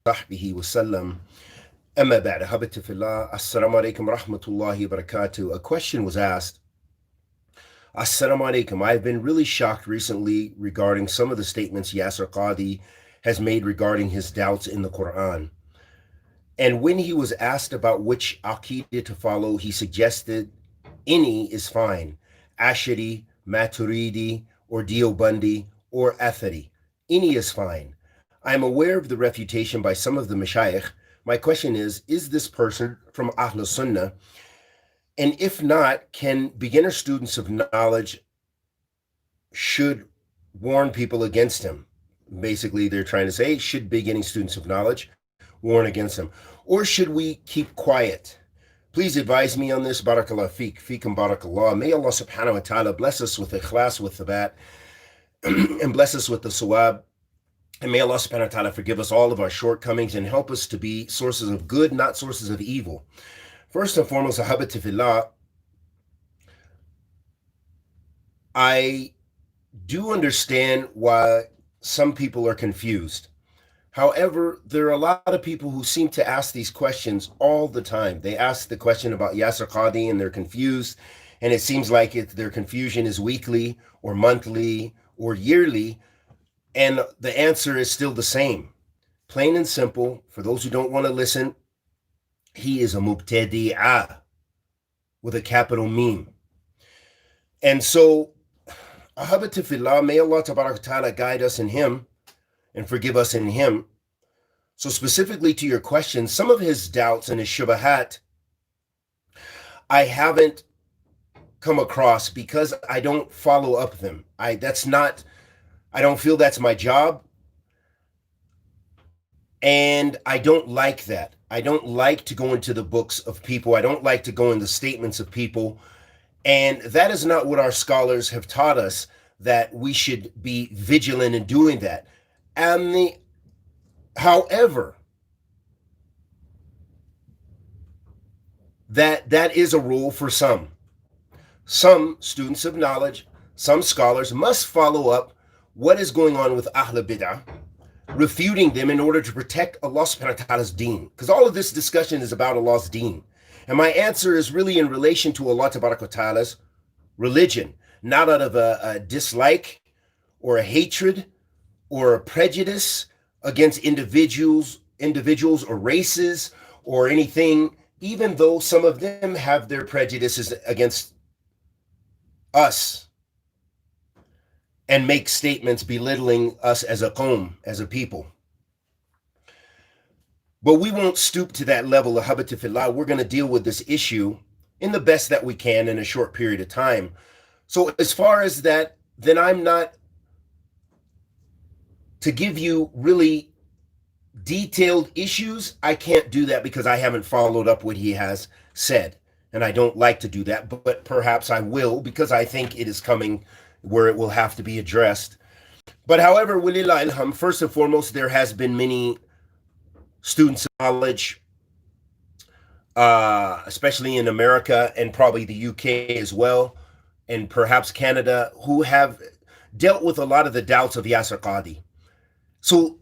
sahbihi wasallam. Amma ba'da, habibti fillah. Assalamu alaikum rahmatullahi wa barakatuh. A question was asked. Assalamu alaikum. I've been really shocked recently regarding some of the statements Yasir Qadhi has made regarding his doubts in the Quran. And when he was asked about which aqidah to follow, he suggested any is fine. Ashari, Maturidi, or Deobandi, or Athari. Any is fine. I am aware of the refutation by some of the mashayikh. My question is this person from Ahl Sunnah? And if not, can beginner students of knowledge should warn people against him? Basically, they're trying to say, should beginning students of knowledge warn against him? Or should we keep quiet? Please advise me on this. Barakallah feek, feekum barakallah. May Allah subhanahu wa ta'ala bless us with ikhlas, with thabat, and bless us with the sawab. And may Allah subhanahu wa ta'ala forgive us all of our shortcomings and help us to be sources of good, not sources of evil. First and foremost, ahabati fillah, I do understand why some people are confused. However, there are a lot of people who seem to ask these questions all the time. They ask the question about Yasir Qadhi and they're confused, and it seems like their confusion is weekly or monthly or yearly, and the answer is still the same. Plain and simple, for those who don't want to listen, he is a mubtadi'ah with a capital meme. And so, ahabati fillah, may Allah tabarak ta'ala guide us in him and forgive us in him. So specifically to your question, some of his doubts and his shubahat, I haven't come across because I don't follow up them. I don't feel that's my job. And I don't like that. I don't like to go into the books of people. I don't like to go in the statements of people. And that is not what our scholars have taught us, that we should be vigilant in doing that. However, that is a rule for some. Some students of knowledge, some scholars must follow up what is going on with Ahl Bid'ah, refuting them in order to protect Allah subhanahu wa ta'ala's deen. Because all of this discussion is about Allah's deen. And my answer is really in relation to Allah tabarak wa ta'ala's religion, not out of a dislike or a hatred or a prejudice against individuals or races or anything, even though some of them have their prejudices against us and make statements belittling us as a qawm, as a people. But we won't stoop to that level of habati fillah. We're going to deal with this issue in the best that we can in a short period of time. So as far as that, then I'm not to give you really detailed issues. I can't do that because I haven't followed up what he has said. And I don't like to do that, but perhaps I will because I think it is coming where it will have to be addressed. But however, walillah ilham, first and foremost, there has been many students of knowledge, especially in America and probably the UK as well, and perhaps Canada, who have dealt with a lot of the doubts of Yasir Qadhi. So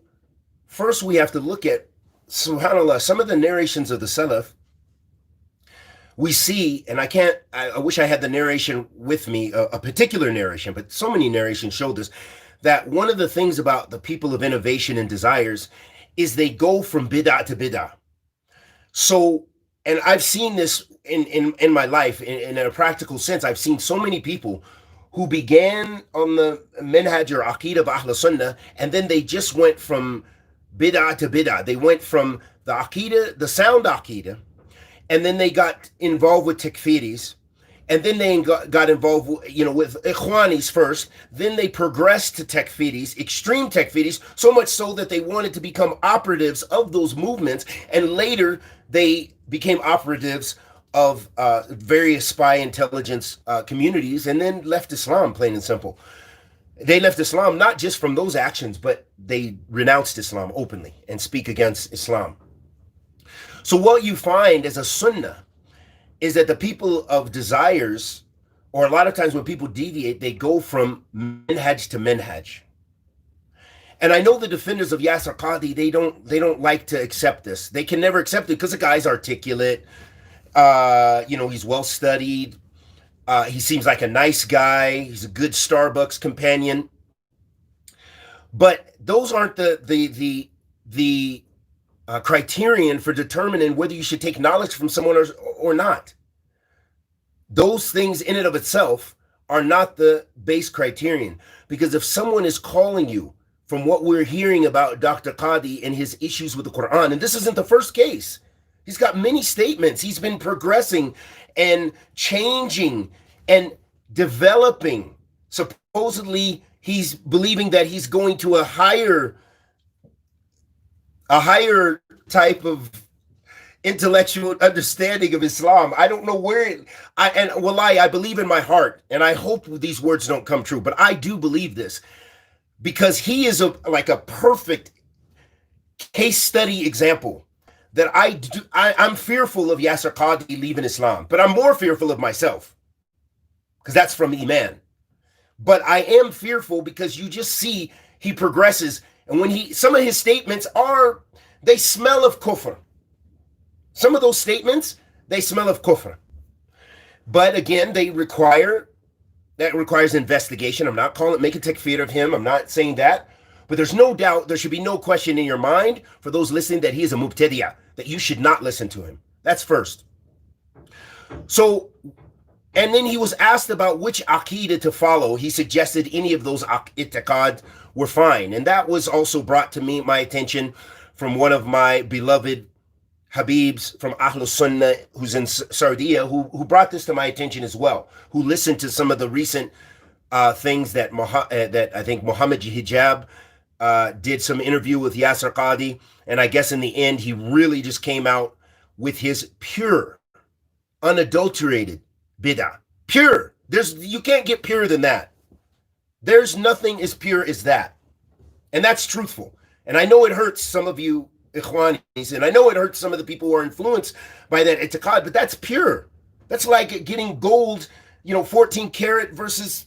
first we have to look at, subhanAllah, some of the narrations of the Salaf. We see, and I wish I had the narration with me, a particular narration, but so many narrations show this, that one of the things about the people of innovation and desires is they go from bid'ah to bid'ah. So, and I've seen this in my life, in a practical sense. I've seen so many people who began on the minhaj or aqeedah of Ahl Sunnah, and then they just went from bid'ah to bid'ah. They went from the aqeedah, the sound aqeedah, and then they got involved with takfiris, and then they got involved with ikhwanis first, then they progressed to takfiris, extreme takfiris, so much so that they wanted to become operatives of those movements, and later they became operatives of various spy intelligence communities, and then left Islam, plain and simple. They left Islam not just from those actions, but they renounced Islam openly and speak against Islam. So what you find as a sunnah is that the people of desires, or a lot of times when people deviate, they go from minhaj to minhaj. And I know the defenders of Yasir Qadhi, they don't like to accept this. They can never accept it because the guy's articulate. He's well studied. He seems like a nice guy. He's a good Starbucks companion. But those aren't the criterion for determining whether you should take knowledge from someone or not. Those things in and of itself are not the base criterion. Because if someone is calling you, from what we're hearing about Dr. Qadhi and his issues with the Quran, and this isn't the first case. He's got many statements. He's been progressing and changing and developing. Supposedly, he's believing that he's going to a higher type of intellectual understanding of Islam. I don't know where I believe in my heart, and I hope these words don't come true, but I do believe this because he is like a perfect case study example that I'm fearful of Yasir Qadhi leaving Islam, but I'm more fearful of myself because that's from Iman. But I am fearful because you just see he progresses, and some of his statements they smell of kufr. Some of those statements, they smell of kufr. But again, that requires investigation. I'm not making takfir of him. I'm not saying that. But there's no doubt, there should be no question in your mind for those listening that he is a mubtadi'ah, that you should not listen to him. That's first. So, and then he was asked about which aqeedah to follow. He suggested any of those i'tiqad were fine. And that was also brought to my attention from one of my beloved Habibs from Ahlul Sunnah, who's in Saudi, who brought this to my attention as well, who listened to some of the recent things that I think Muhammad Hijab did some interview with Yasir Qadhi, and I guess in the end he really just came out with his pure, unadulterated bid'ah. Pure. You can't get purer than that. There's nothing as pure as that. And that's truthful. And I know it hurts some of you Ikhwanis, and I know it hurts some of the people who are influenced by that itiqad, but that's pure. That's like getting gold, 14 karat versus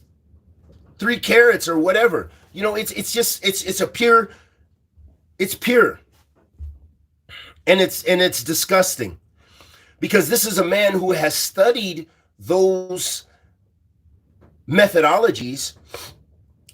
3 carats or whatever. It's pure. And it's disgusting. Because this is a man who has studied those methodologies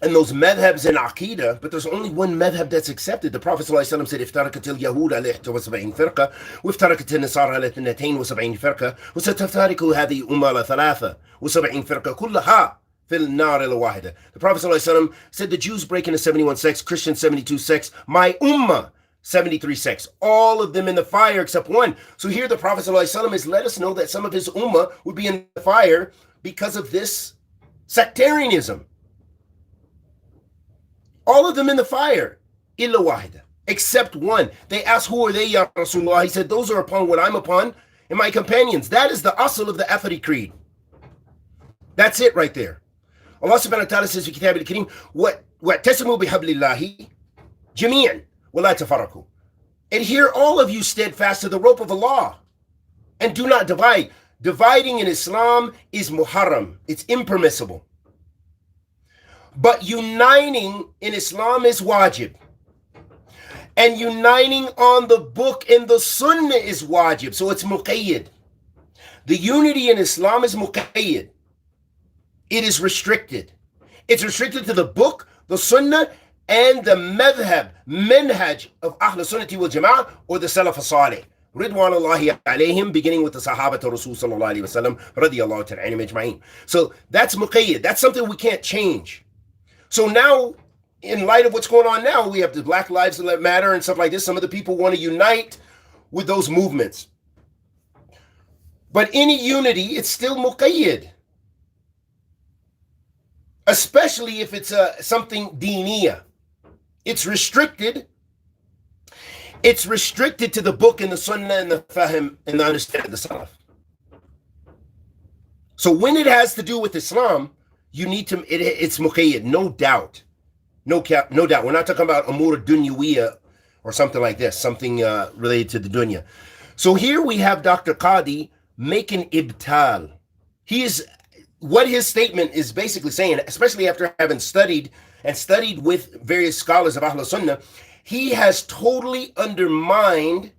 and those madhabs in Aqidah, but there's only one madhab that's accepted. The Prophet ﷺ said, افترقت اليهود على 71 فرقة وافترقت النصارى على 72 فرقة وستفترق هذه الأمة على 73 فرقة كلها في النار الواحدة. The Prophet ﷺ said the Jews break into 71 sects, Christians 72 sects, my ummah 73 sects, all of them in the fire except one. So here the Prophet ﷺ has let us know that some of his ummah would be in the fire because of this sectarianism. All of them in the fire, illa wahida, except one. They asked, who are they, ya Rasulullah? He said, those are upon what I'm upon and my companions. That is the asl of the Athari creed. That's it right there. Allah subhanahu wa ta'ala says, في كتابه الكريم, وَاعْتَسِمُوا بِحَبْلِ اللَّهِ جَمِيعًا وَلَا تَفَرَّقُوا. Adhere all of you steadfast to the rope of Allah and do not divide. Dividing in Islam is muharram. It's impermissible. But uniting in Islam is wajib. And uniting on the book and the sunnah is wajib. So it's muqayyid. The unity in Islam is muqayyid. It is restricted. It's restricted to the book, the sunnah, and the manhaj of Ahl Sunnati wal Jama'ah or the Salaf Salih. Ridwanullahi alayhim, beginning with the Sahaba to Rasul sallallahu alayhi wa sallam, radiyallahu ta'ala anhum ajma'in. So that's muqayyid. That's something we can't change. So now, in light of what's going on now, we have the Black Lives Matter and stuff like this. Some of the people want to unite with those movements. But any unity, it's still muqayyid. Especially if it's something deeniyah. It's restricted. It's restricted to the book and the sunnah and the fahim and the understanding of the salaf. So when it has to do with Islam, you need to, it's muqayyid, no doubt. No doubt. We're not talking about amur dunyawiyya or something like this, something related to the dunya. So here we have Dr. Qadhi making ibtal. What his statement is basically saying, especially after having studied and studied with various scholars of Ahl Sunnah, he has totally undermined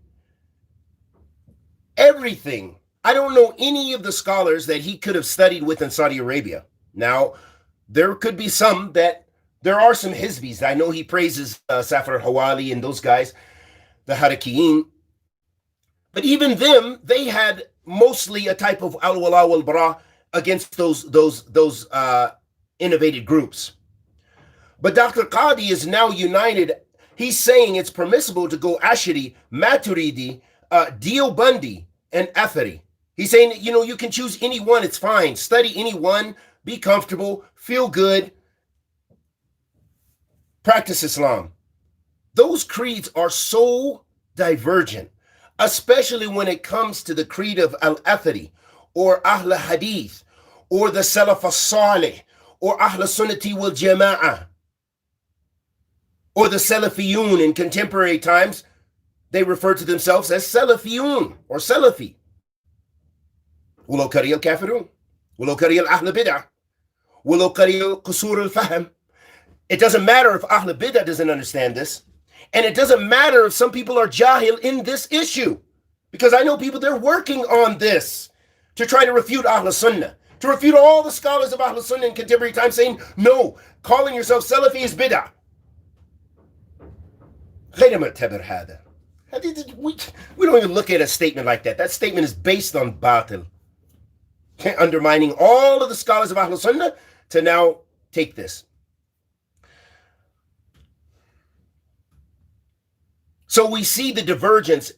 everything. I don't know any of the scholars that he could have studied with in Saudi Arabia. Now, there could be some that, there are some Hizbis. I know he praises Safar Hawali and those guys, the Harakiyin. But even them, they had mostly a type of al-wala wal-bara against those innovated groups. But Dr. Qadhi is now united. He's saying it's permissible to go Ashari, Maturidi, Deobandi, and Athari. He's saying, you know, you can choose any one. It's fine. Study any one. Be comfortable. Feel good. Practice Islam. Those creeds are so divergent, especially when it comes to the creed of Al-Athari or Ahl Hadith or the Salaf As-Salih or Ahl Sunnati wal Jama'ah or the Salafiyun. In contemporary times, they refer to themselves as Salafiyun or Salafi. وَلَوْ كَرِيَ الْكَافِرُونَ وَلَوْ كَرِيَ الْأَهْلَ بِدْعَةِ وَلَوْ كَرِيَ قُصُورُ الْفَهْمِ. It doesn't matter if Ahl Bid'ah doesn't understand this. And it doesn't matter if some people are jahil in this issue. Because I know people, they're working on this to try to refute Ahl Sunnah, to refute all the scholars of Ahl Sunnah in contemporary times saying, no, calling yourself Salafi is bid'ah. We don't even look at a statement like that. That statement is based on batil. Undermining all of the scholars of Ahl Sunnah to now take this. So we see the divergence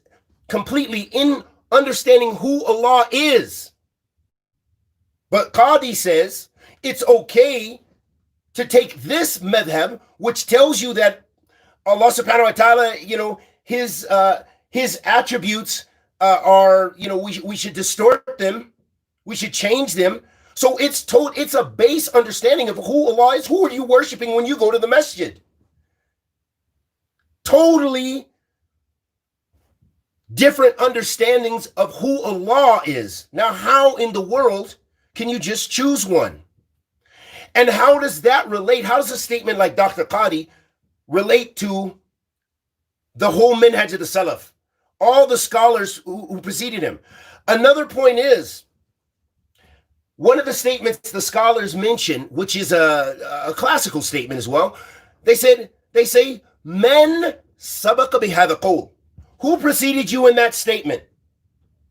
completely in understanding who Allah is. But Qadhi says it's okay to take this madhab, which tells you that Allah subhanahu wa ta'ala, you know, his attributes are, you know, we should distort them. We should change them. So it's a base understanding of who Allah is. Who are you worshiping when you go to the masjid? Totally different understandings of who Allah is. Now, how in the world can you just choose one? And how does that relate? How does a statement like Dr. Qadhi relate to the whole minhaj of the Salaf? All the scholars who preceded him. Another point is, one of the statements the scholars mention, which is a classical statement as well, they say, men sabaqa bihadha qawl. Who preceded you in that statement?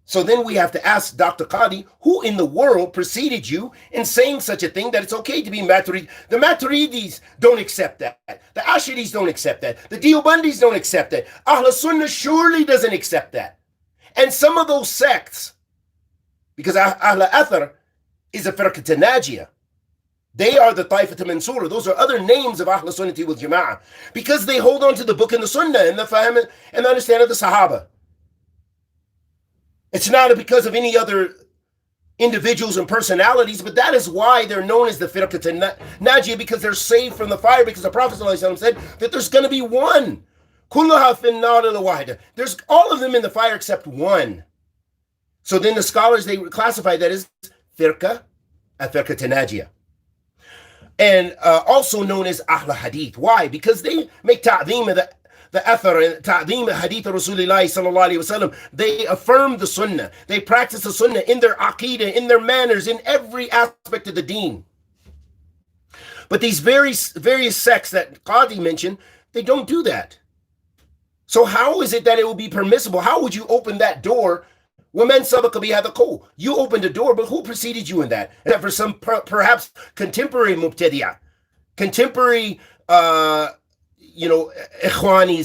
So then we have to ask Dr. Qadhi, who in the world preceded you in saying such a thing that it's okay to be Maturidi? The Maturidis don't accept that. The Asharis don't accept that. The Deobandis don't accept that. Ahl Sunnah surely doesn't accept that. And some of those sects, because Ahl Athar is a Firqat Najiyah. They are the Taifat Mansura. Those are other names of Ahl Sunnati wal Jama'ah because they hold on to the book and the Sunnah and the Fahm and the understanding of the Sahaba. It's not because of any other individuals and personalities, but that is why they're known as the Firqat Najiyah, because they're saved from the fire, because the Prophet ﷺ said that there's going to be one. Kullaha fin nar illa wahida. There's all of them in the fire except one. So then the scholars, they classify that as Firqa, a Firqat Najiyah. And also known as Ahl Hadith. Why? Because they make ta'zeem of the Athar and ta'zeem of Hadith of Rasulullah sallallahu alayhi wa sallam. They affirm the Sunnah. They practice the Sunnah in their aqeedah, in their manners, in every aspect of the deen. But these various sects that Qadhi mentioned, they don't do that. So how is it that it will be permissible? How would you open that door? Women sabaqa bihadha qawl. You opened a door, but who preceded you in that? And for some perhaps contemporary mubtadi'ah, contemporary ikhwanis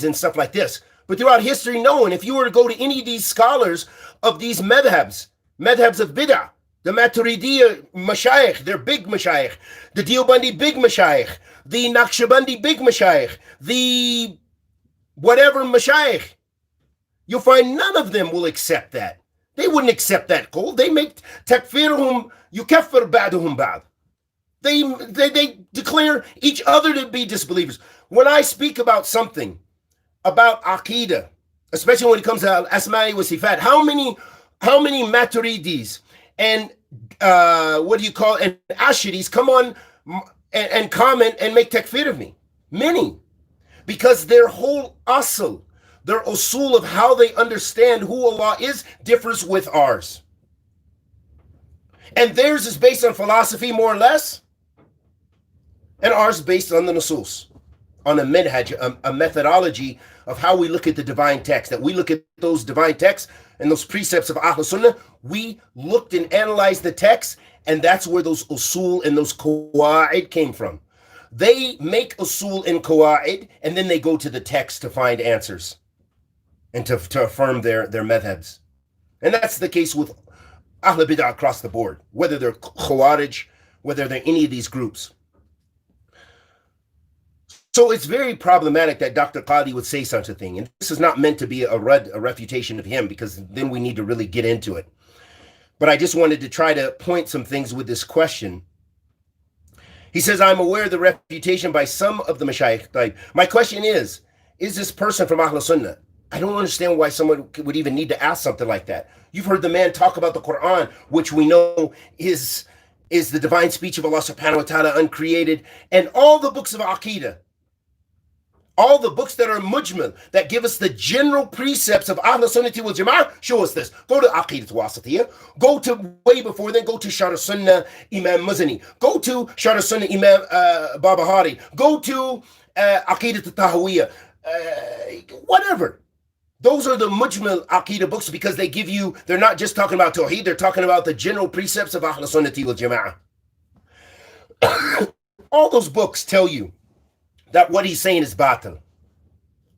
and stuff like this. But throughout history, no one. If you were to go to any of these scholars of these madhabs of bid'ah, the Maturidiyya mashayikh, they're big mashayikh, the Deobandi big mashayikh, the Naqshbandi big mashayikh, the whatever mashayikh, you'll find none of them will accept that. They wouldn't accept that call. They make takfirhum yukaffir ba'duhum ba'd. They declare each other to be disbelievers. When I speak about something, about Aqidah, especially when it comes to Al-Asma'i wa Sifat, how many Maturidis and and Asharis come on and comment and make takfir of me. Many. Because their whole asl, their usul of how they understand who Allah is differs with ours. And theirs is based on philosophy more or less, and ours is based on the nusus, on a minhaj, a methodology of how we look at the divine text, that we look at those divine texts and those precepts of Ahl Sunnah. We looked and analyzed the text, and that's where those usul and those qawa'id came from. They make usul and qawa'id, and then they go to the text to find answers and to affirm their madhabs. And that's the case with Ahl Bid'ah across the board, whether they're Khawarij, whether they're any of these groups. So it's very problematic that Dr. Qadhi would say such a thing. And this is not meant to be a refutation of him, because then we need to really get into it. But I just wanted to try to point some things with this question. He says, I'm aware of the refutation by some of the mashayikh. My question is this person from Ahl Sunnah? I don't understand why someone would even need to ask something like that. You've heard the man talk about the Quran, which we know is the divine speech of Allah subhanahu wa ta'ala, uncreated, and all the books of Aqidah. All the books that are mujmal, that give us the general precepts of Ahl Sunnah wal Jama'ah, show us this. Go to Aqidat Wasatiyah. Go to way before then. Go to Sharh Sunnah Imam Muzani. Go to Sharh Sunnah Imam Babahari. Go to Aqidat Tahawiyah. Whatever. Those are the mujmal Aqidah books, because they give you, they're not just talking about Tawheed, they're talking about the general precepts of Ahl Sunnah wal Jama'ah. All those books tell you that what he's saying is batil.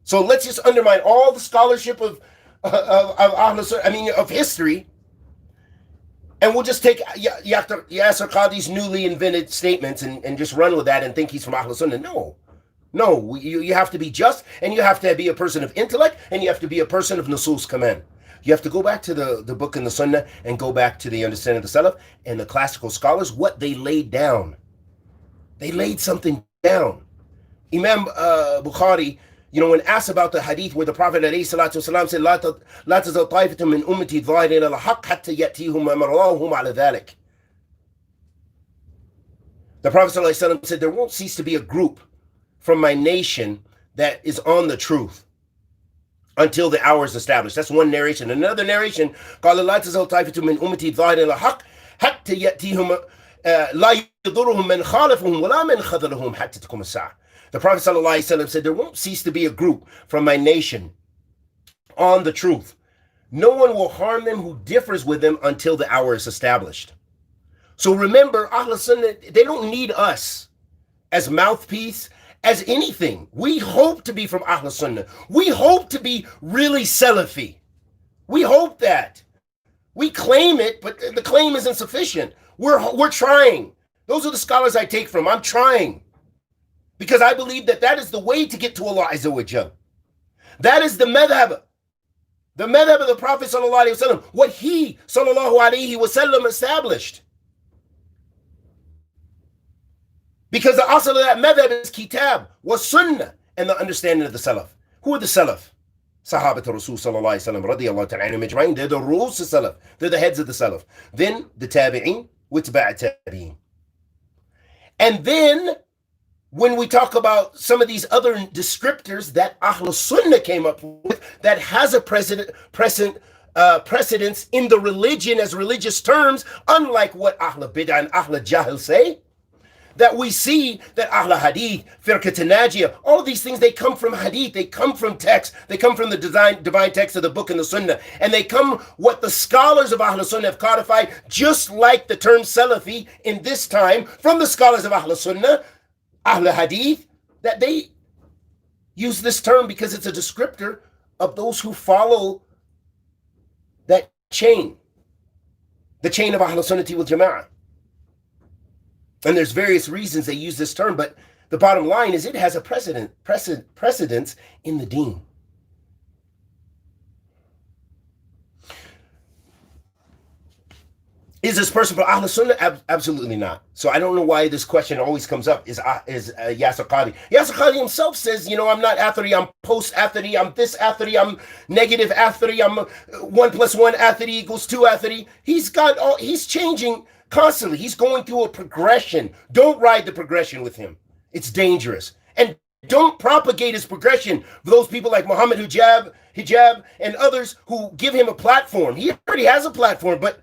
So let's just undermine all the scholarship of Ahl Sunnah, of history, and we'll just take Yasir Qadhi's newly invented statements and just run with that and think he's from Ahl Sunnah. No, you have to be just, and you have to be a person of intellect, and you have to be a person of nusus command. You have to go back to the book and the Sunnah, and go back to the understanding of the Salaf and the classical scholars, what they laid down. They laid something down. Imam Bukhari, when asked about the hadith where the Prophet ﷺ said, "La tazal ta'ifatun min ummati dhahirin al-haqq hatta ya'tihum amrullah ala dhalik." The Prophet ﷺ said, there won't cease to be a group from my nation that is on the truth until the hour is established. That's one narration. Another narration, قال لا تزال طائفة من أمتي ظاهرين الحق حتى يأتيهم لا يضرهم من خالفهم ولا من خذلهم حتى تقوم الساعة. The Prophet ﷺ said, there won't cease to be a group from my nation on the truth. No one will harm them who differs with them until the hour is established. So remember, Ahl Sunnah, they don't need us as mouthpiece, as anything. We hope to be from Ahl Sunnah. We hope to be really Salafi. We hope that. We claim it, but the claim isn't sufficient. We're trying. Those are the scholars I take from. I'm trying. Because I believe that is the way to get to Allah Azza wa Jal. That is the madhab. The madhab of the Prophet sallallahu alaihi wasallam. What he sallallahu alaihi wasallam established. Because the asl of that madhab is kitab, was sunnah, and the understanding of the salaf. Who are the salaf? Sahabat Rasul sallallahu alaihi wasallam radiyallahu ta'ala anhum ajma'in. They're the rules of salaf. They're the heads of the salaf. Then the tabi'in, witba' tabi'in. And then when we talk about some of these other descriptors that Ahl Sunnah came up with, that has a precedence in the religion as religious terms, unlike what Ahl Bid'ah and Ahl Jahl say, that we see that Ahl Hadith, Firqat Najiyah, all of these things, they come from Hadith, they come from text, they come from the divine text of the book and the Sunnah, and they come what the scholars of Ahl Sunnah have codified, just like the term Salafi in this time, from the scholars of Ahl Sunnah, Ahl Hadith, that they use this term because it's a descriptor of those who follow that chain, the chain of Ahl Sunnah wal Jama'ah. And there's various reasons they use this term, but the bottom line is it has a precedence in the deen. Is this person from Ahl Sunnah? Absolutely not. So I don't know why this question always comes up, is Yasir Qadhi. Yasir Qadhi himself says, I'm not Athari, I'm post-Athari, I'm this Athari, I'm negative Athari, I'm 1 + 1 Athari = 2 Athari. He's changing Constantly, he's going through a progression. Don't ride the progression with him. It's dangerous. And don't propagate his progression for those people like Muhammad Hijab, and others who give him a platform. He already has a platform, but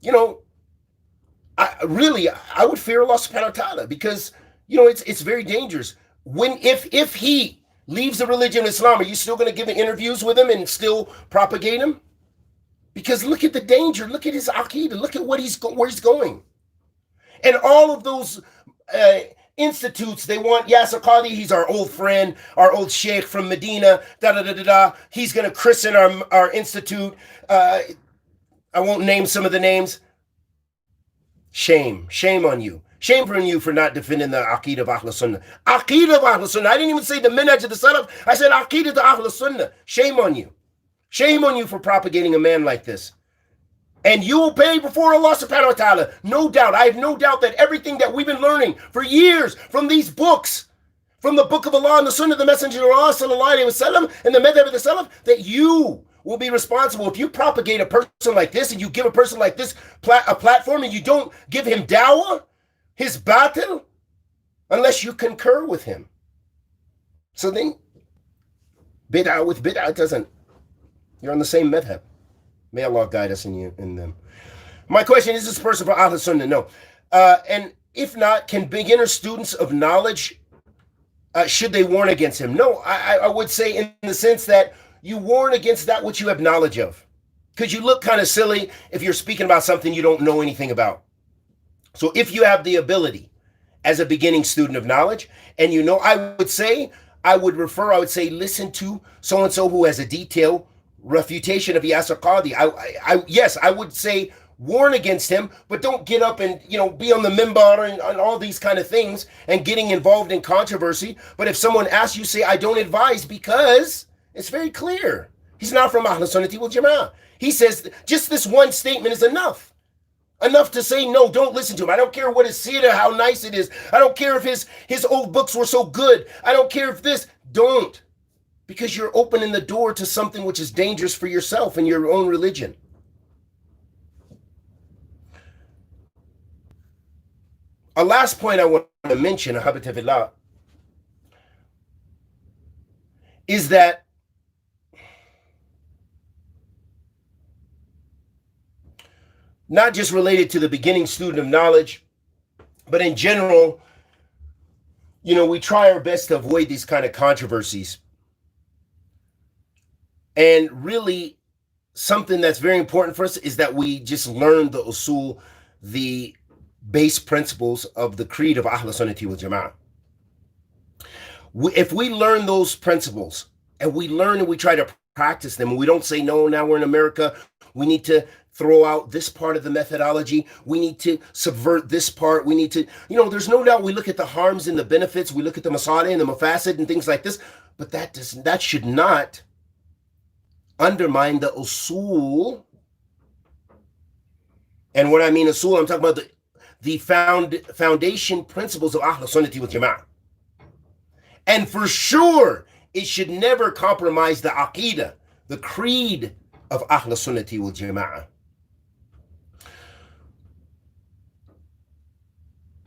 you know, I would fear Allah subhanahu wa ta'ala, because it's very dangerous. If he leaves the religion of Islam, are you still going to give interviews with him and still propagate him? Because look at the danger. Look at his aqeedah. Look at where he's going. And all of those institutes, they want Yasir Qadhi. He's our old friend, our old sheikh from Medina. He's going to christen our institute. I won't name some of the names. Shame on you. Shame on you for not defending the aqeedah of Ahl Sunnah. Aqeedah of Ahl Sunnah. I didn't even say the minhaj of the Salaf. I said aqeedah of Ahl Sunnah. Shame on you. Shame on you for propagating a man like this. And you will pay before Allah subhanahu wa ta'ala. No doubt. I have no doubt that everything that we've been learning for years from these books, from the book of Allah and the Sunnah of the Messenger of Allah sallallahu alayhi wa sallam, and the madhab of the Salaf, that you will be responsible. If you propagate a person like this and you give a person like this a platform and you don't give him dawah, his batil, unless you concur with him. So then, bid'ah with bid'ah doesn't. You're on the same madhab. May Allah guide us in them. My question is this person for Ahl Sunnah? No. And if not, can beginner students of knowledge, should they warn against him? No, I would say in the sense that you warn against that which you have knowledge of. Because you look kind of silly if you're speaking about something you don't know anything about. So if you have the ability as a beginning student of knowledge, and I would say, listen to so-and-so who has a detailed refutation of Yasir Qadhi. Yes, I would say warn against him, but don't get up and be on the minbar and all these kind of things and getting involved in controversy. But if someone asks you, say, I don't advise, because it's very clear. He's not from Ahl Sunnati wal Jama'ah. He says just this one statement is enough. Enough to say, no, don't listen to him. I don't care what his seerah, how nice it is. I don't care if his old books were so good. I don't care if this. Don't. Because you're opening the door to something which is dangerous for yourself and your own religion. A last point I want to mention, Ahabati Fillah, is that not just related to the beginning student of knowledge, but in general, we try our best to avoid these kind of controversies. And really, something that's very important for us is that we just learn the usul, the base principles of the creed of Ahl Sunnati wal Jama'ah. If we learn those principles, and we learn and we try to practice them, and we don't say, no, now we're in America, we need to throw out this part of the methodology, we need to subvert this part, we need to, there's no doubt we look at the harms and the benefits, we look at the masalih and the mafasid and things like this, but that should not undermine the usul. And when I mean usul, I'm talking about the foundation principles of Ahl Sunnati wal Jama'ah. And for sure, it should never compromise the aqeedah, the creed of Ahl Sunnati wal Jama'ah.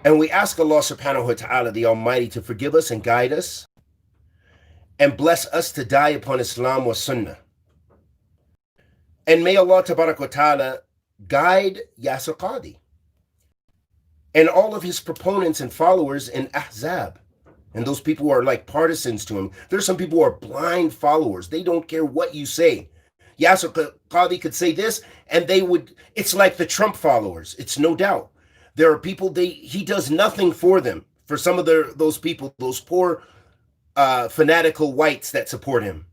And we ask Allah subhanahu wa ta'ala, the Almighty, to forgive us and guide us and bless us to die upon Islam wa Sunnah. And may Allah tabarak wa ta'ala guide Yasir Qadhi and all of his proponents and followers in Ahzab. And those people who are like partisans to him. There's some people who are blind followers. They don't care what you say. Yasir Qadhi could say this and it's like the Trump followers. It's no doubt. There are people, he does nothing for them. For some of those people, those poor fanatical whites that support him.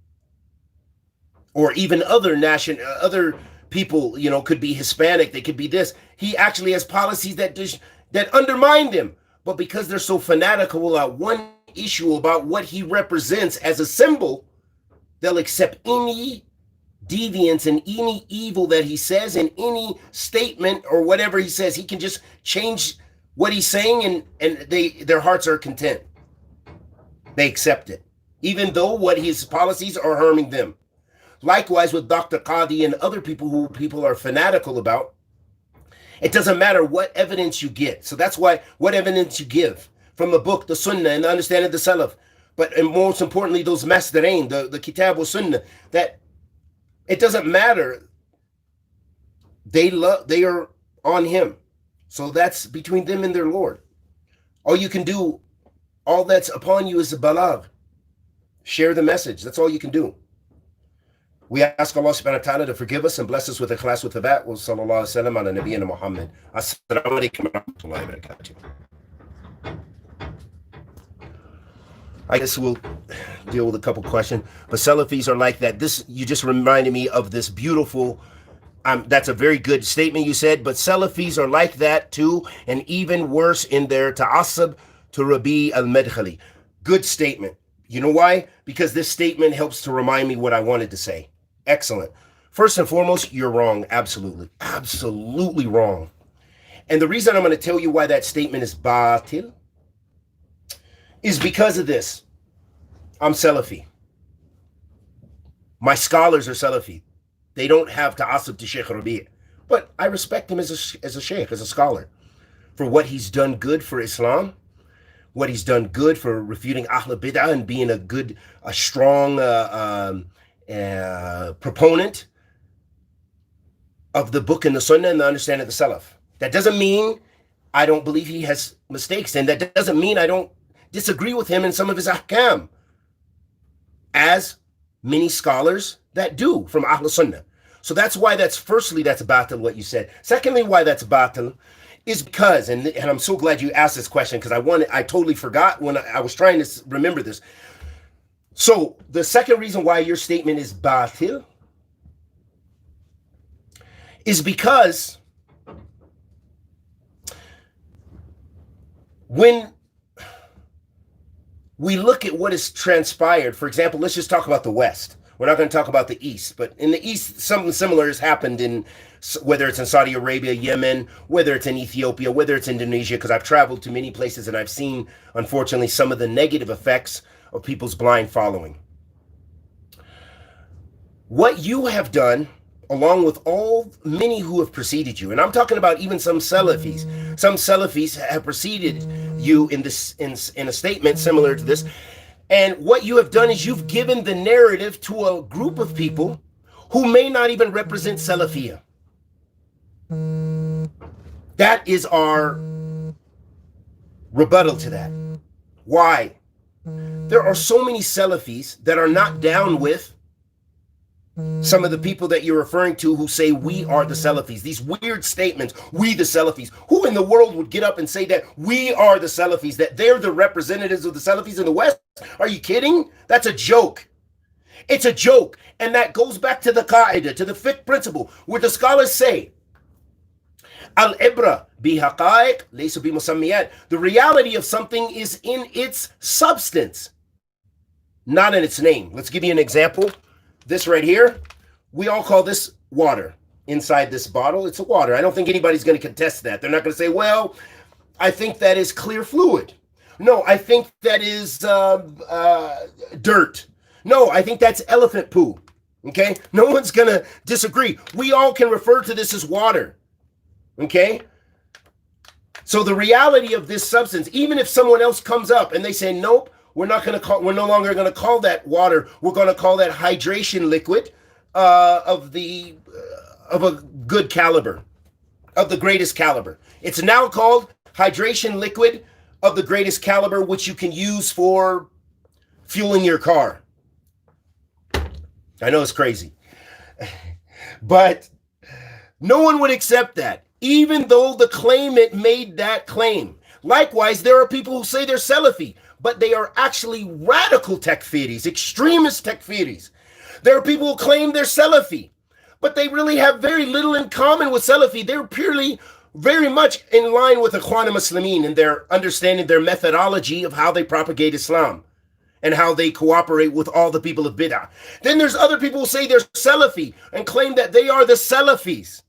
Or even other people, could be Hispanic, they could be this. He actually has policies that undermine them. But because they're so fanatical about one issue, about what he represents as a symbol, they'll accept any deviance and any evil that he says, and any statement or whatever he says. He can just change what he's saying, and their hearts are content. They accept it, even though what his policies are harming them. Likewise with Dr. Qadhi and other people who people are fanatical about. It doesn't matter what evidence you get. So that's why what evidence you give from the book, the Sunnah, and the understanding of the Salaf. But and most importantly, those masdarain, the Kitab wa Sunnah, that it doesn't matter. They are on him. So that's between them and their Lord. All you can do, all that's upon you is the balag. Share the message. That's all you can do. We ask Allah subhanahu wa ta'ala to forgive us and bless us with ikhlas with tabat. Wa sallallahu alayhi wa sallam ala nabiyyina Muhammad. Assalamu alaikum wa rahmatullahi wa barakatuh. I guess we'll deal with a couple questions. But Salafis are like that. This, you just reminded me of this beautiful, that's a very good statement you said, but Salafis are like that too, and even worse in their ta'assub to Rabi al-Madkhali. Good statement. You know why? Because this statement helps to remind me what I wanted to say. Excellent. First and foremost, you're wrong. Absolutely. Absolutely wrong. And the reason I'm going to tell you why that statement is batil is because of this. I'm Salafi. My scholars are Salafi. They don't have ta'assub to Sheikh Rabi'. But I respect him as a sheikh, as a scholar, for what he's done good for Islam, what he's done good for refuting Ahl Bid'ah and being a strong proponent of the book and the Sunnah and the understanding of the Salaf. That doesn't mean I don't believe he has mistakes, and that doesn't mean I don't disagree with him in some of his ahkam, as many scholars that do from Ahl Sunnah. So that's why firstly, that's batil, what you said. Secondly, why that's batil is because, and I'm so glad you asked this question, because I totally forgot when I was trying to remember this. So the second reason why your statement is batil is because when we look at what has transpired, for example, let's just talk about the West. We're not going to talk about the East, but in the East, something similar has happened in, whether it's in Saudi Arabia, Yemen, whether it's in Ethiopia, whether it's Indonesia, because I've traveled to many places and I've seen, unfortunately, some of the negative effects of people's blind following. What you have done, along with many who have preceded you, and I'm talking about even some Salafis. Some Salafis have preceded you in a statement similar to this. And what you have done is you've given the narrative to a group of people who may not even represent Salafiyah. That is our rebuttal to that. Why? There are so many Salafis that are not down with some of the people that you're referring to who say we are the Salafis. These weird statements, we the Salafis. Who in the world would get up and say that we are the Salafis, that they're the representatives of the Salafis in the West? Are you kidding? That's a joke. It's a joke. And that goes back to the qaida, to the fiqh principle, where the scholars say, Al-ibra bihaqaiq laysa bimusammiyat. The reality of something is in its substance, not in its name. Let's give you an example. This right here, we all call this water. Inside this bottle, it's a water. I don't think anybody's going to contest that. They're not going to say, well, I think that is clear fluid. No, I think that is dirt. No, I think that's elephant poo. Okay? No one's going to disagree. We all can refer to this as water. Okay? So the reality of this substance, even if someone else comes up and they say, nope, we're no longer going to call that water. We're going to call that hydration liquid of a good caliber, of the greatest caliber. It's now called hydration liquid of the greatest caliber, which you can use for fueling your car. I know it's crazy, but no one would accept that, even though the claimant made that claim. Likewise, there are people who say they're Salafi, but they are actually radical takfiris, extremist takfiris. There are people who claim they're Salafi, but they really have very little in common with Salafi. They're purely very much in line with Ikhwan Muslimin in their understanding, their methodology of how they propagate Islam and how they cooperate with all the people of Bid'ah. Then there's other people who say they're Salafi and claim that they are the Salafis.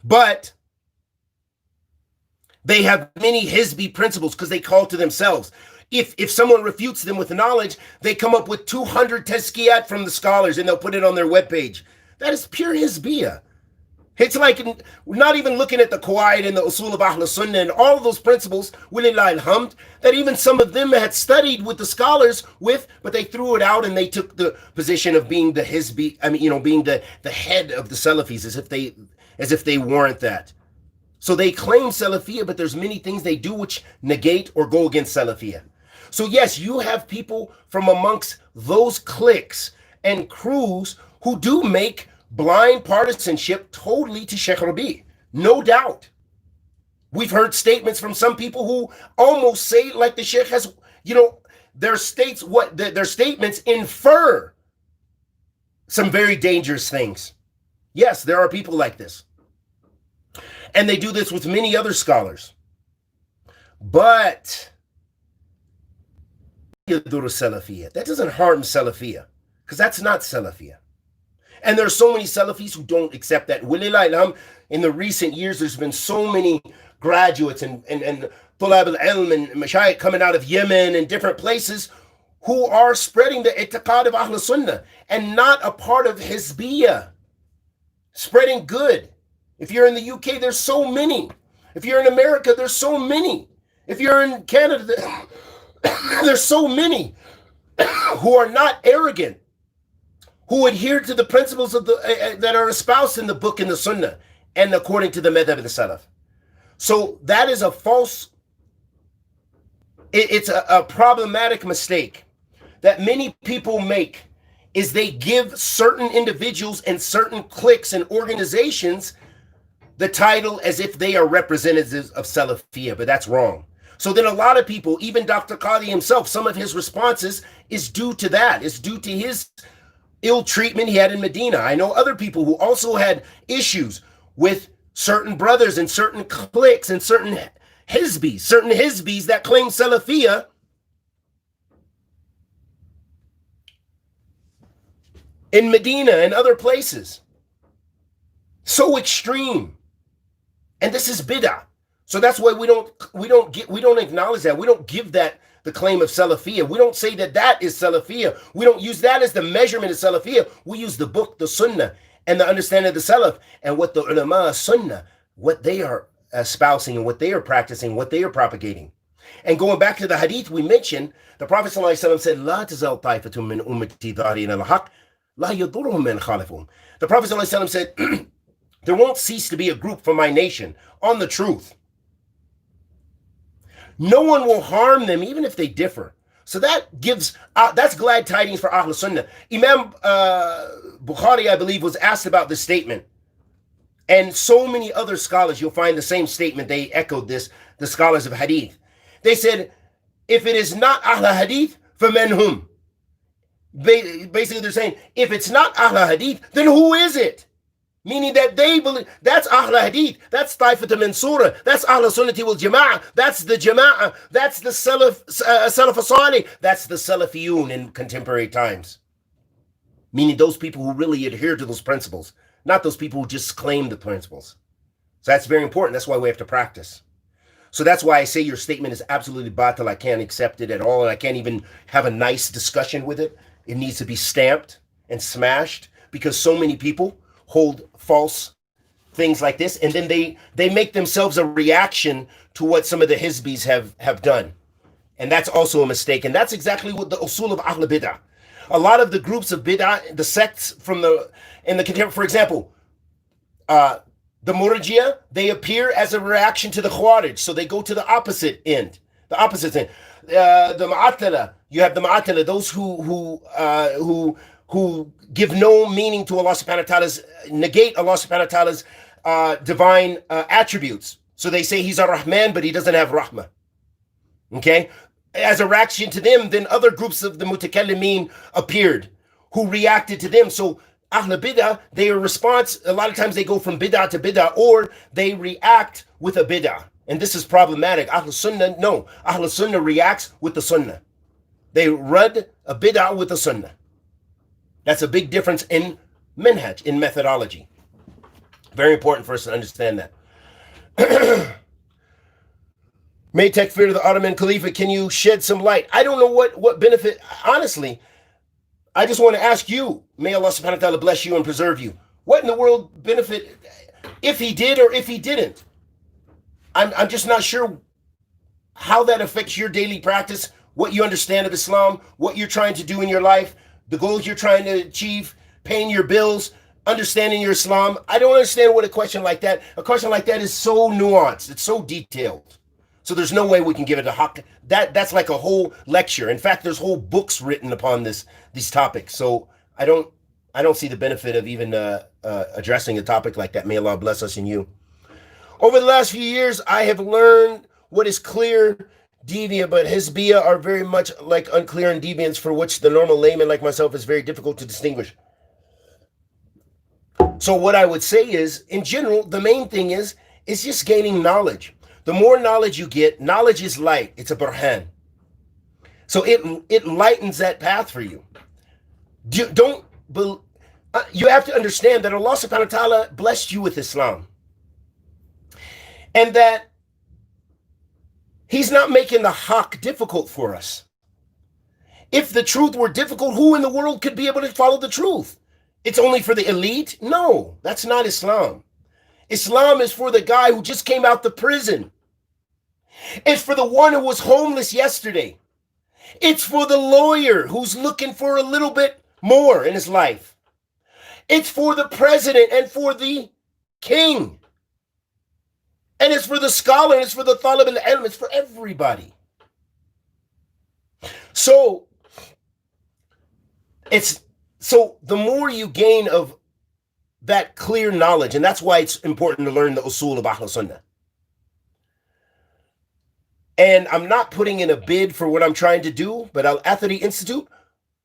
But they have many Hizbi principles because they call to themselves. If someone refutes them with knowledge, they come up with 200 tazkiyat from the scholars and they'll put it on their webpage. That is pure Hizbiyah. It's like not even looking at the Qawaid and the Usul of Ahl Sunnah and all of those principles, walillah alhamd, that even some of them had studied with the scholars with, but they threw it out and they took the position of being the Hizbi, being the head of the Salafis, as if they weren't that. So they claim Salafiyah, but there's many things they do which negate or go against Salafiyah. So yes, you have people from amongst those cliques and crews who do make blind partisanship totally to Sheikh Rabi, no doubt. We've heard statements from some people who almost say like the Sheikh has, their statements infer some very dangerous things. Yes, there are people like this. And they do this with many other scholars. But that doesn't harm Salafiyah, because that's not Salafiyah. And there are so many Salafis who don't accept that. In the recent years, there's been so many graduates and Tulab al-Ilm and Mashayikh coming out of Yemen and different places who are spreading the i'tiqad of Ahl Sunnah and not a part of Hizbiyah. Spreading good. If you're in the UK, there's so many. If you're in America, there's so many. If you're in Canada, there's so many who are not arrogant, who adhere to the principles of that are espoused in the book and the Sunnah and according to the madhab of the Salaf. So that is a false, it's a problematic mistake that many people make, is they give certain individuals and certain cliques and organizations the title as if they are representatives of Salafiyah, but that's wrong. So then a lot of people, even Dr. Qadhi himself, some of his responses is due to that. It's due to his ill treatment he had in Medina. I know other people who also had issues with certain brothers and certain cliques and certain hizbis that claim Salafiyah in Medina and other places. So extreme. And this is bid'ah. So that's why we don't acknowledge that. We don't give that the claim of Salafiyah. We don't say that is Salafiyah. We don't use that as the measurement of Salafiyah. We use the book, the Sunnah, and the understanding of the Salaf, and what the ulama Sunnah, what they are espousing and what they are practicing, what they are propagating. And going back to the hadith we mentioned, the Prophet ﷺ said, "La tazal ta'ifatun min ummati dharin al-haq, la yadurruhum man khalafahum." The Prophet ﷺ said, there won't cease to be a group from my nation on the truth. No one will harm them, even if they differ. So that gives, that's glad tidings for Ahl Sunnah. Imam Bukhari, I believe, was asked about this statement. And so many other scholars, you'll find the same statement. They echoed this, the scholars of Hadith. They said, if it is not Ahl Hadith, فَمَنْ hum? Basically, they're saying, if it's not Ahl Hadith, then who is it? Meaning that they believe, that's Ahl Hadith, that's Taifat al-Mansura, that's Ahl Sunnati wal Jama'ah, that's the Jama'ah, that's the Salaf Salih, that's the Salafiyun in contemporary times. Meaning those people who really adhere to those principles, not those people who just claim the principles. So that's very important. That's why we have to practice. So that's why I say your statement is absolutely batil. I can't accept it at all, and I can't even have a nice discussion with it. It needs to be stamped and smashed, because so many people hold false things like this, and then they make themselves a reaction to what some of the Hizbis have done. And that's also a mistake. And that's exactly what the usul of Ahl Bid'ah. A lot of the groups of Bid'ah, the sects from the contemporary, for example, the Murji'ah, they appear as a reaction to the Khawarij, so they go to the opposite end. The Mu'attala, you have the Mu'attala, those who give no meaning to Allah subhanahu wa ta'ala's, negate Allah subhanahu wa ta'ala's divine attributes. So they say he's a Rahman, but he doesn't have Rahmah. Okay? As a reaction to them, then other groups of the Mutakallimin appeared who reacted to them. So Ahl Bid'ah, their response, a lot of times they go from Bid'ah to Bid'ah, or they react with a Bid'ah. And this is problematic. Ahl Sunnah, no. Ahl Sunnah reacts with the Sunnah. They rud a Bid'ah with the Sunnah. That's a big difference in manhaj, in methodology. Very important for us to understand that. May takfir the Ottoman Khalifa, can you shed some light? I don't know what benefit, honestly, I just want to ask you, may Allah subhanahu wa ta'ala bless you and preserve you. What in the world benefit? if he did or if he didn't. I'm just not sure how that affects your daily practice, what you understand of Islam, what you're trying to do in your life, the goals you're trying to achieve, paying your bills, understanding your Islam. I don't understand what a question like that is so nuanced. It's so detailed. So there's no way we can give it a hawk. That's like a whole lecture. In fact, there's whole books written upon these topics. So I don't see the benefit of even addressing a topic like that. May Allah bless us and you. Over the last few years, I have learned what is clear deviant, but Hizbiyah are very much like unclear and deviants for which the normal layman like myself is very difficult to distinguish. So what I would say is, in general, the main thing is just gaining knowledge. The more knowledge you get, knowledge is light. It's a burhan. So it lightens that path for you. You have to understand that Allah subhanahu wa ta'ala blessed you with Islam. And that He's not making the haqq difficult for us. If the truth were difficult, who in the world could be able to follow the truth? It's only for the elite? No, that's not Islam. Islam is for the guy who just came out the prison. It's for the one who was homeless yesterday. It's for the lawyer who's looking for a little bit more in his life. It's for the president and for the king. And it's for the scholar, and it's for the talib al-ilm, it's for everybody. So the more you gain of that clear knowledge, and that's why it's important to learn the usul of Ahl Sunnah. And I'm not putting in a bid for what I'm trying to do, but Al-Athari Institute,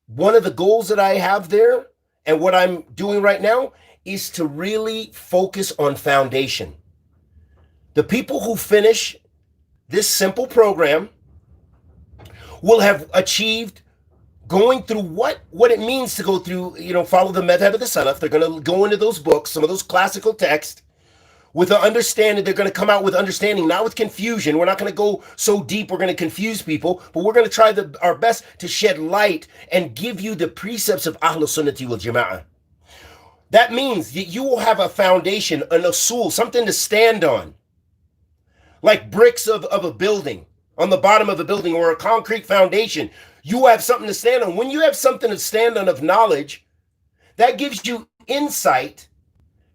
one of the goals that I have there and what I'm doing right now is to really focus on foundation. The people who finish this simple program will have achieved going through what it means to go through, follow the madhab of the Salaf. They're going to go into those books, some of those classical texts, with an understanding. They're going to come out with understanding, not with confusion. We're not going to go so deep we're going to confuse people, but we're going to try our best to shed light and give you the precepts of Ahl Sunnati wal Jama'ah. That means that you will have a foundation, an usul, something to stand on. Like bricks of a building, on the bottom of a building, or a concrete foundation. You have something to stand on. When you have something to stand on of knowledge, that gives you insight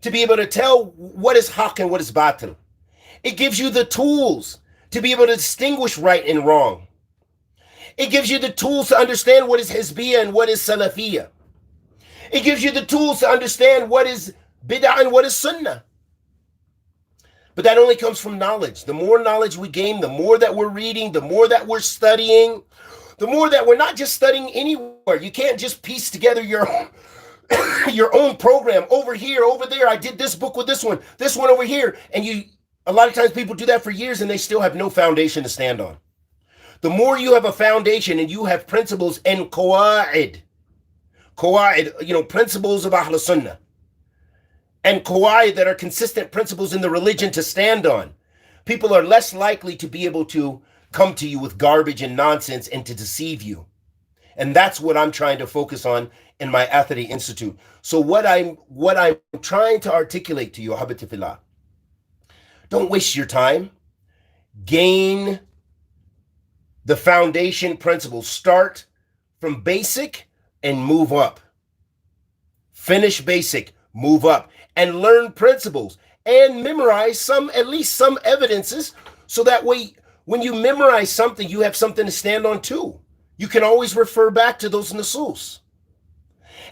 to be able to tell what is haqq and what is batil. It gives you the tools to be able to distinguish right and wrong. It gives you the tools to understand what is hizbiyah and what is salafiyah. It gives you the tools to understand what is bid'ah and what is sunnah. But that only comes from knowledge. The more knowledge we gain, the more that we're reading, the more that we're studying, the more that we're not just studying anywhere. You can't just piece together your own program over here, over there. I did this book with this one over here. And a lot of times people do that for years and they still have no foundation to stand on. The more you have a foundation and you have principles and qawa'id, principles of Ahl Sunnah, and qawaid that are consistent principles in the religion to stand on, people are less likely to be able to come to you with garbage and nonsense and to deceive you. And that's what I'm trying to focus on in my Athari Institute. So what I'm trying to articulate to you, Habibti Fillah, don't waste your time. Gain the foundation principles. Start from basic and move up. Finish basic, move up. And learn principles and memorize at least some evidences, so that way when you memorize something, you have something to stand on too. You can always refer back to those nusus.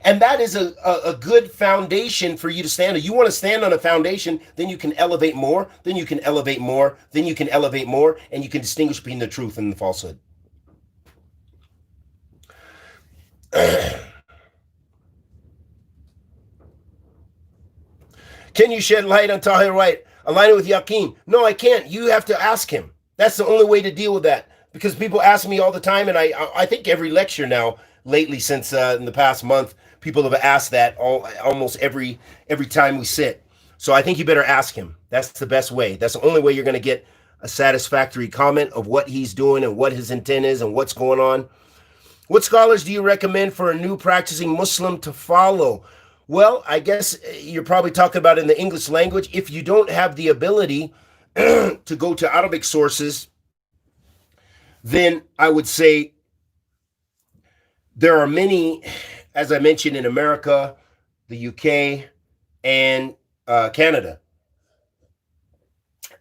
And that is a good foundation for you to stand on. You want to stand on a foundation, then you can elevate more, then you can elevate more, then you can elevate more, and you can distinguish between the truth and the falsehood. Can you shed light on Tahir White? Align it with Yaqeen. No, I can't. You have to ask him. That's the only way to deal with that. Because people ask me all the time, and I think every lecture now, lately, since in the past month, people have asked that almost every time we sit. So I think you better ask him. That's the best way. That's the only way you're going to get a satisfactory comment of what he's doing and what his intent is and what's going on. What scholars do you recommend for a new practicing Muslim to follow? Well, I guess you're probably talking about in the English language. If you don't have the ability to go to Arabic sources, then I would say there are many, as I mentioned, in America, the UK, and Canada.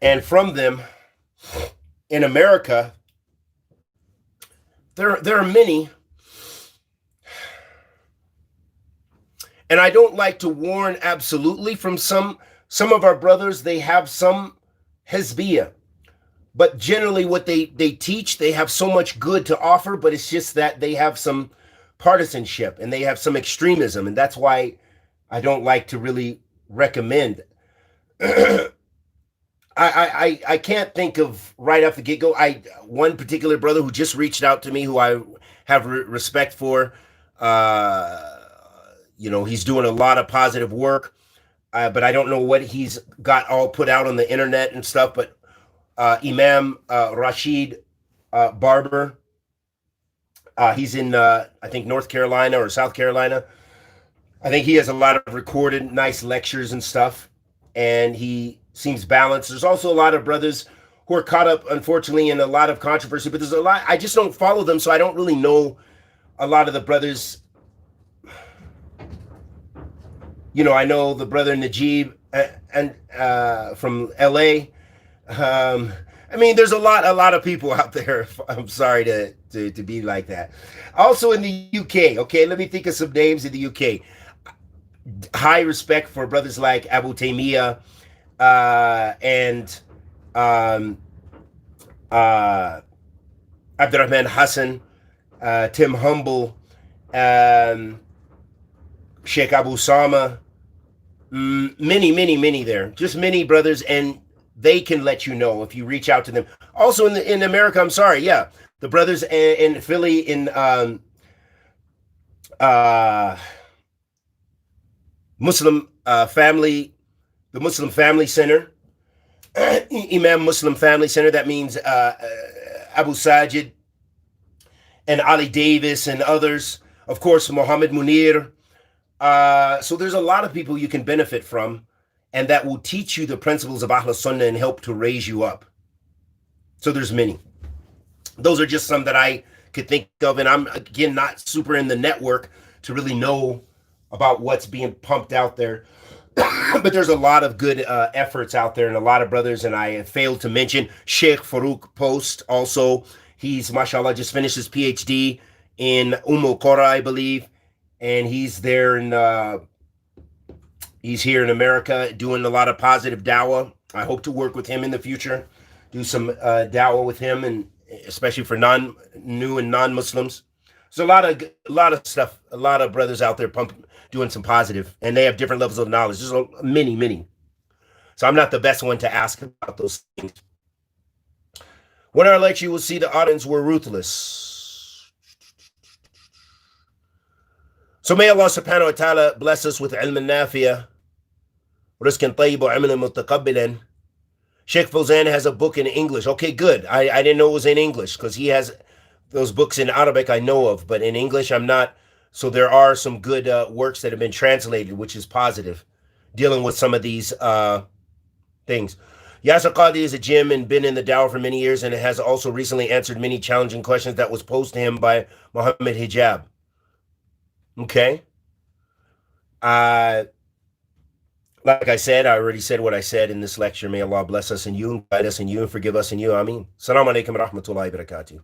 And from them, in America, there are many. And I don't like to warn absolutely from some of our brothers. They have some hezbiya, but generally what they teach, they have so much good to offer, but it's just that they have some partisanship and they have some extremism, and that's why I don't like to really recommend. I can't think of right off the get-go. One particular brother who just reached out to me, who I have respect for. He's doing a lot of positive work, but I don't know what he's got all put out on the internet and stuff. But Imam Rashid Barber, he's in I think North Carolina or South Carolina. I think he has a lot of recorded nice lectures and stuff, and he seems balanced. There's also a lot of brothers who are caught up, unfortunately, in a lot of controversy, but there's a lot, I just don't follow them, so I don't really know a lot of the brothers. I know the brother Najib and from LA. There's a lot of people out there. I'm sorry to be like that. Also in the UK, okay, let me think of some names in the UK. High respect for brothers like Abu Taymiyyah and Abdurrahman Hassan, Tim Humble, Sheikh Abu Sama, many there. Just many brothers, and they can let you know if you reach out to them. Also in America, I'm sorry, yeah, the brothers in Philly in Muslim family, the Muslim Family Center, Imam Muslim Family Center. That means Abu Sajid and Ali Davis and others. Of course, Muhammad Munir. So there's a lot of people you can benefit from, and that will teach you the principles of Ahl Sunnah and help to raise you up. So there's many. Those are just some that I could think of, and I'm, again, not super in the network to really know about what's being pumped out there. But there's a lot of good efforts out there and a lot of brothers, and I failed to mention Sheikh Farouk Post also. He's, mashallah, just finished his PhD in Qura, I believe. And he's there he's here in America doing a lot of positive dawah. I hope to work with him in the future, do some dawah with him, and especially for new and non-Muslims. There's a lot of stuff, a lot of brothers out there doing some positive, and they have different levels of knowledge. There's many. So I'm not the best one to ask about those things. When our lecture, you will see the audience were ruthless. So may Allah subhanahu wa ta'ala bless us with ilm nafiya, rizqan tayyib wa amalan mutaqabbilan. Sheikh Fawzan has a book in English. Okay, good. I didn't know it was in English, because he has those books in Arabic I know of, but in English I'm not. So there are some good works that have been translated, which is positive, dealing with some of these things. Yasir Qadhi is a jinn and been in the dawah for many years, and has also recently answered many challenging questions that was posed to him by Muhammad Hijab. Okay. Like I said, I already said what I said in this lecture. May Allah bless us and you, and guide us and you, and forgive us and you. Ameen. Assalamu alaikum wa rahmatullahi wa barakatuh.